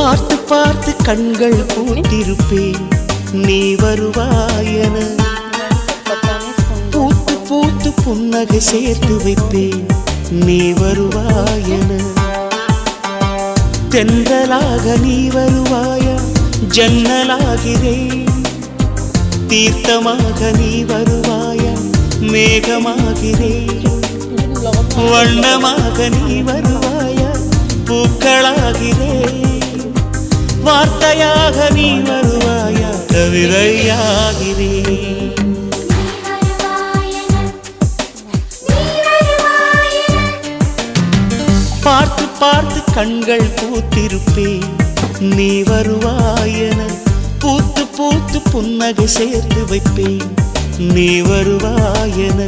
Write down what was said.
பார்த்து பார்த்து கண்கள் பூத்திருப்பேன் நீ வருவாயன பூத்து பூத்து புன்னகை சேர்த்து வைப்பேன் நீ வருவாயன தென்றலாக நீ வருவாயா ஜன்னலாகிறேன் தீர்த்தமாக நீ வருவாயா மேகமாகிறேன் வண்ணமாக நீ வருவாயா பூக்களாகிறேன் வார்த்தையாக நீ வருவாயா கவிதையாகிறேன் பார்த்து பார்த்து கண்கள் பூத்திருப்பேன் நீ வருவாயன பூத்து பூத்து புன்னகை சேர்த்து வைப்பேன் நீ வருவாயன